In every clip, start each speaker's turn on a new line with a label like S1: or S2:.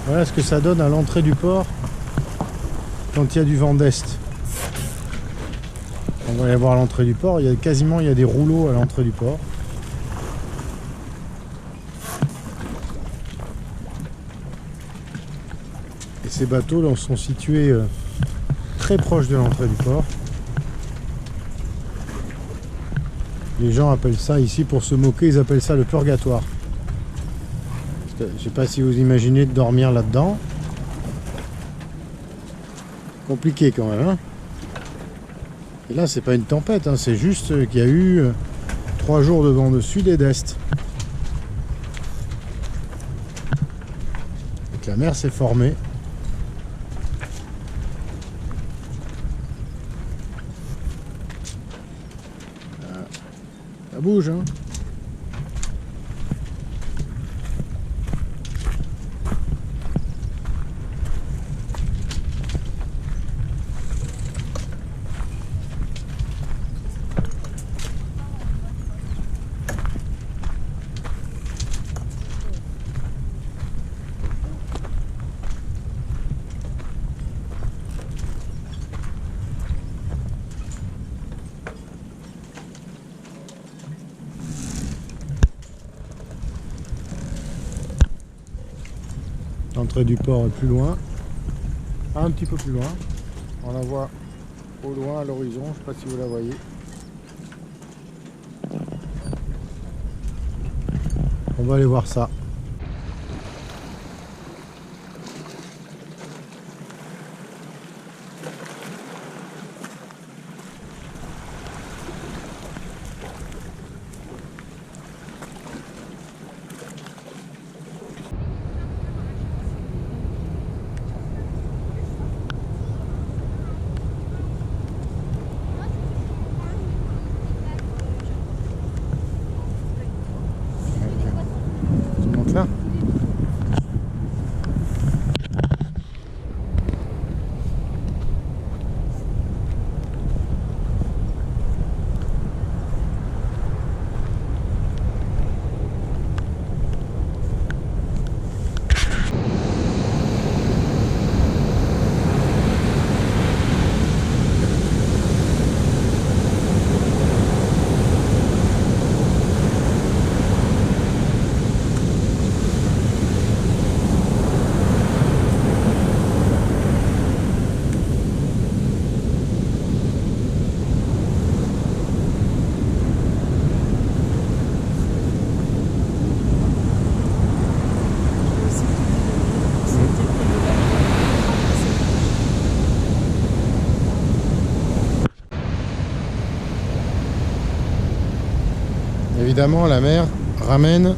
S1: Voilà ce que ça donne à l'entrée du port quand il y a du vent d'est. On va aller voir l'entrée du port, il y a des rouleaux à l'entrée du port. Et ces bateaux là, sont situés très proches de l'entrée du port. Les gens appellent ça ici, pour se moquer, ils appellent ça le purgatoire. Je ne sais pas si vous imaginez de dormir là-dedans. Compliqué quand même, hein. Et là, c'est pas une tempête, hein, c'est juste qu'il y a eu 3 jours de vent de sud et d'est. Et que la mer s'est formée. Ça bouge, hein. L'entrée du port est plus loin, un petit peu plus loin. On la voit au loin à l'horizon, je ne sais pas si vous la voyez. On va aller voir ça. Tu montes là ? Évidemment, la mer ramène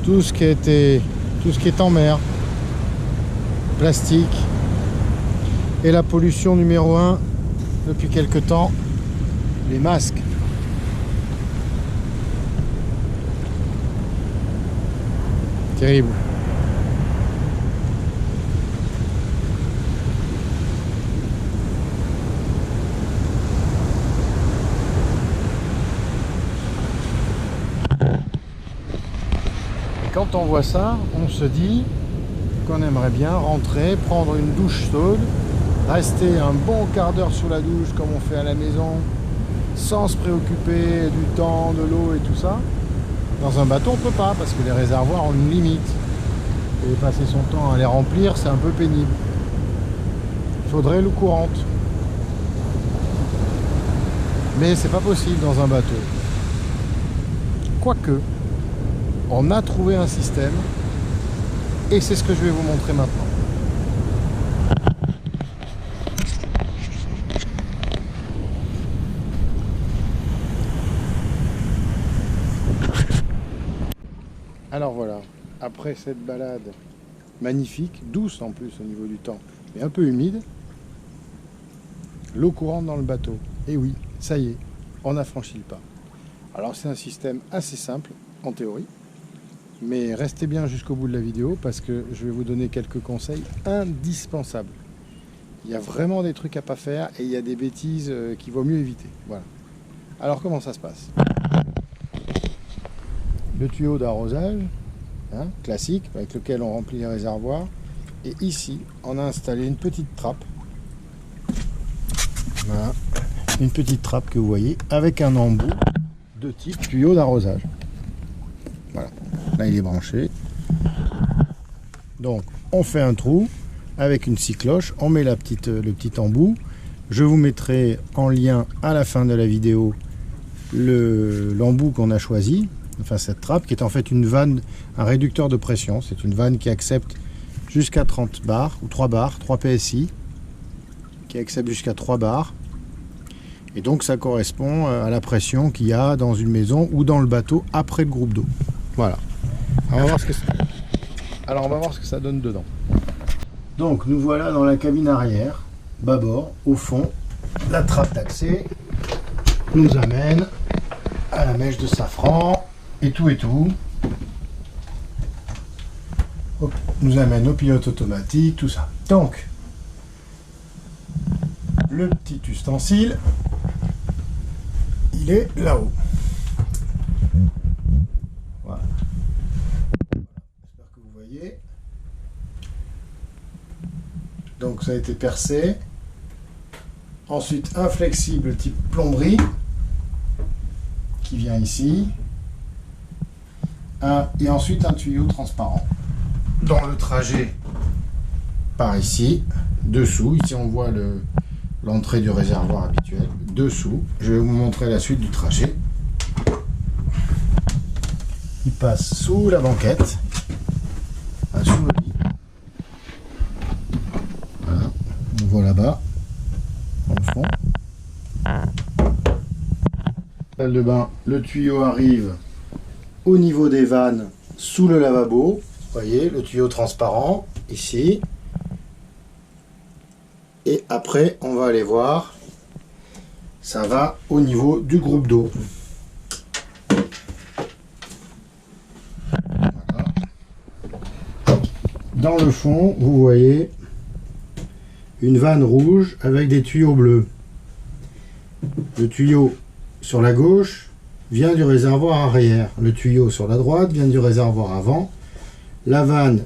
S1: tout ce qui est en mer, plastique, et la pollution numéro 1 depuis quelque temps, les masques. Terrible. Quand on voit ça, on se dit qu'on aimerait bien rentrer, prendre une douche chaude, rester un bon quart d'heure sous la douche comme on fait à la maison, sans se préoccuper du temps, de l'eau et tout ça. Dans un bateau, on peut pas, parce que les réservoirs ont une limite. Et passer son temps à les remplir, c'est un peu pénible. Il faudrait l'eau courante. Mais c'est pas possible dans un bateau. Quoique, on a trouvé un système, et c'est ce que je vais vous montrer maintenant. Alors voilà, après cette balade magnifique, douce en plus au niveau du temps, mais un peu humide, l'eau courante dans le bateau. Et oui, ça y est, on a franchi le pas. Alors c'est un système assez simple, en théorie, mais restez bien jusqu'au bout de la vidéo parce que je vais vous donner quelques conseils indispensables. Il y a vraiment des trucs à pas faire et il y a des bêtises qu'il vaut mieux éviter. Voilà. Alors comment ça se passe? Le tuyau d'arrosage, hein, classique, avec lequel on remplit les réservoirs, Et ici, on a installé une petite trappe. Voilà. Une petite trappe que vous voyez avec un embout de type tuyau d'arrosage. Voilà. Là, il est branché. Donc, on fait un trou avec une scie cloche. On met le petit embout. Je vous mettrai en lien à la fin de la vidéo l'embout qu'on a choisi. Enfin, cette trappe qui est en fait une vanne, un réducteur de pression. C'est une vanne qui accepte jusqu'à 30 bars ou 3 bars, 3 PSI, qui accepte jusqu'à 3 bars. Et donc ça correspond à la pression qu'il y a dans une maison ou dans le bateau après le groupe d'eau. Voilà. Alors on va voir ce que ça donne dedans. Donc nous voilà dans la cabine arrière, bâbord, au fond. La trappe d'accès nous amène à la mèche de safran et tout. Nous amène au pilote automatique, tout ça. Donc, le petit ustensile, il est là-haut. Voilà. J'espère que vous voyez. Donc, ça a été percé. Ensuite, un flexible type plomberie qui vient ici. Et ensuite, un tuyau transparent. Dans le trajet par ici, dessous, ici on voit l'entrée du réservoir habituel, dessous, je vais vous montrer la suite du trajet. Il passe sous la banquette, sous le lit. Voilà, on voit là-bas, dans le fond. Salle de bain, le tuyau arrive au niveau des vannes, sous le lavabo. Vous voyez, le tuyau transparent, ici. Et après, on va aller voir. Ça va au niveau du groupe d'eau. Voilà. Dans le fond, vous voyez une vanne rouge avec des tuyaux bleus. Le tuyau sur la gauche vient du réservoir arrière. Le tuyau sur la droite vient du réservoir avant. La vanne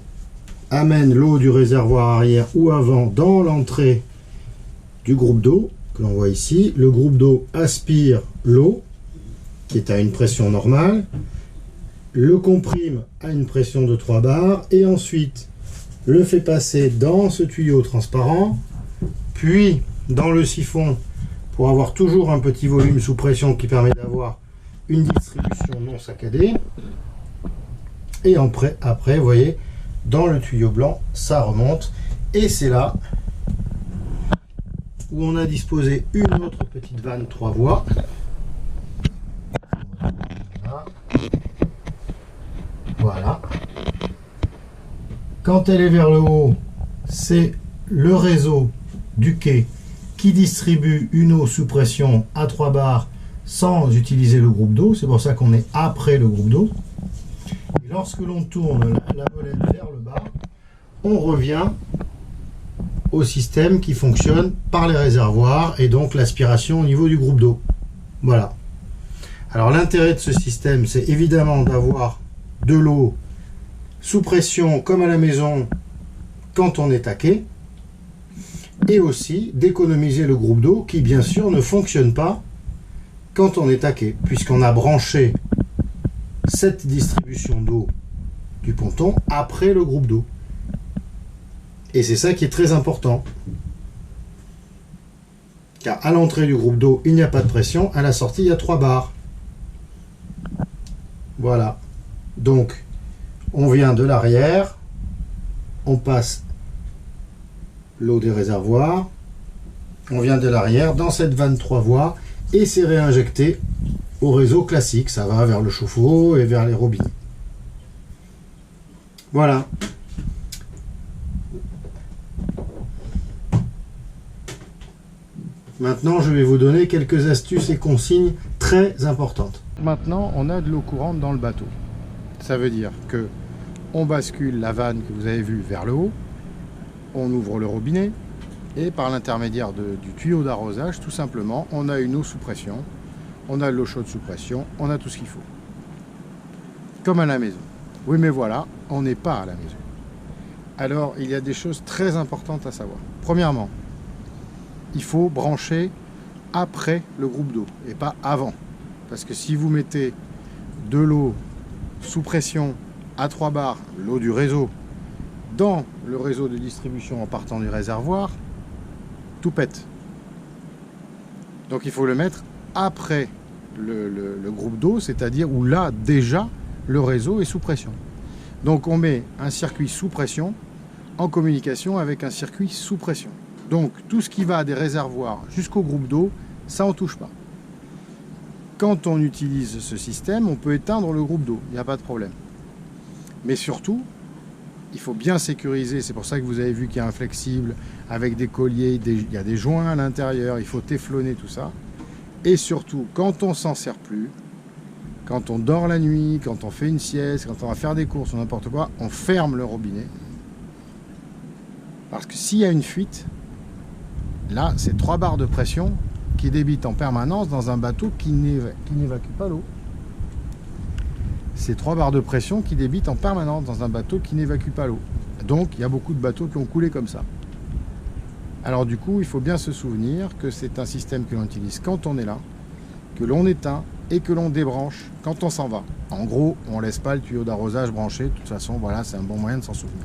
S1: amène l'eau du réservoir arrière ou avant dans l'entrée du groupe d'eau que l'on voit ici. Le groupe d'eau aspire l'eau qui est à une pression normale, le comprime à une pression de 3 bars et ensuite le fait passer dans ce tuyau transparent, puis dans le siphon pour avoir toujours un petit volume sous pression qui permet d'avoir une distribution non saccadée. Et après, vous voyez, dans le tuyau blanc, ça remonte. Et c'est là où on a disposé une autre petite vanne 3 voies. Voilà. Quand elle est vers le haut, c'est le réseau du quai qui distribue une eau sous pression à 3 bars sans utiliser le groupe d'eau. C'est pour ça qu'on est après le groupe d'eau. Et lorsque l'on tourne la molette vers le bas, on revient au système qui fonctionne par les réservoirs et donc l'aspiration au niveau du groupe d'eau. Voilà. Alors l'intérêt de ce système, c'est évidemment d'avoir de l'eau sous pression comme à la maison quand on est à quai, et aussi d'économiser le groupe d'eau qui bien sûr ne fonctionne pas quand on est à quai, puisqu'on a branché cette distribution d'eau du ponton après le groupe d'eau. Et c'est ça qui est très important. Car à l'entrée du groupe d'eau, il n'y a pas de pression. À la sortie, il y a 3 bars. Voilà. Donc, on vient de l'arrière. On passe l'eau des réservoirs. On vient de l'arrière dans cette vanne 3 voies. Et c'est réinjecté au réseau classique. Ça va vers le chauffe-eau et vers les robinets. Voilà. Maintenant, je vais vous donner quelques astuces et consignes très importantes. Maintenant, on a de l'eau courante dans le bateau. Ça veut dire que on bascule la vanne que vous avez vue vers le haut, on ouvre le robinet et par l'intermédiaire du tuyau d'arrosage, tout simplement, on a une eau sous pression, on a de l'eau chaude sous pression, on a tout ce qu'il faut. Comme à la maison. Oui, mais voilà, on n'est pas à la maison. Alors, il y a des choses très importantes à savoir. Premièrement, il faut brancher après le groupe d'eau et pas avant. Parce que si vous mettez de l'eau sous pression à 3 bars, l'eau du réseau, dans le réseau de distribution en partant du réservoir, tout pète. Donc il faut le mettre après le groupe d'eau, c'est-à-dire où là déjà le réseau est sous pression. Donc on met un circuit sous pression en communication avec un circuit sous pression. Donc tout ce qui va des réservoirs jusqu'au groupe d'eau, ça on touche pas. Quand on utilise ce système, on peut éteindre le groupe d'eau, il n'y a pas de problème. Mais surtout, il faut bien sécuriser, c'est pour ça que vous avez vu qu'il y a un flexible avec des colliers, il y a des joints à l'intérieur, il faut téflonner tout ça. Et surtout, quand on s'en sert plus, quand on dort la nuit, quand on fait une sieste, quand on va faire des courses ou n'importe quoi, on ferme le robinet. Parce que s'il y a une fuite, là, c'est 3 barres de pression qui débitent en permanence dans un bateau qui n'évacue pas l'eau. C'est 3 barres de pression qui débitent en permanence dans un bateau qui n'évacue pas l'eau. Donc, il y a beaucoup de bateaux qui ont coulé comme ça. Alors du coup, il faut bien se souvenir que c'est un système que l'on utilise quand on est là, que l'on éteint et que l'on débranche quand on s'en va. En gros, on ne laisse pas le tuyau d'arrosage branché. De toute façon, voilà, c'est un bon moyen de s'en souvenir.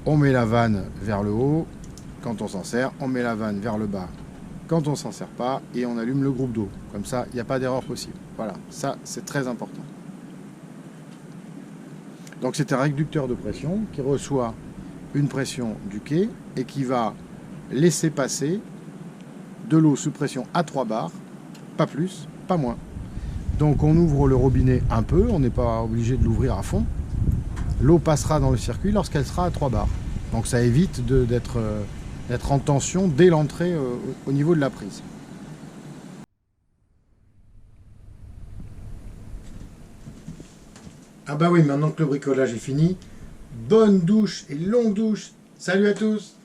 S1: On met la vanne vers le haut quand on s'en sert. On met la vanne vers le bas quand on ne s'en sert pas. Et on allume le groupe d'eau. Comme ça, il n'y a pas d'erreur possible. Voilà, ça, c'est très important. Donc c'est un réducteur de pression qui reçoit une pression du quai et qui va laisser passer de l'eau sous pression à 3 bars, pas plus, pas moins. Donc on ouvre le robinet un peu, on n'est pas obligé de l'ouvrir à fond. L'eau passera dans le circuit lorsqu'elle sera à 3 bars. Donc ça évite d'être en tension dès l'entrée au niveau de la prise. Ah bah oui, maintenant que le bricolage est fini, bonne douche et longue douche. Salut à tous!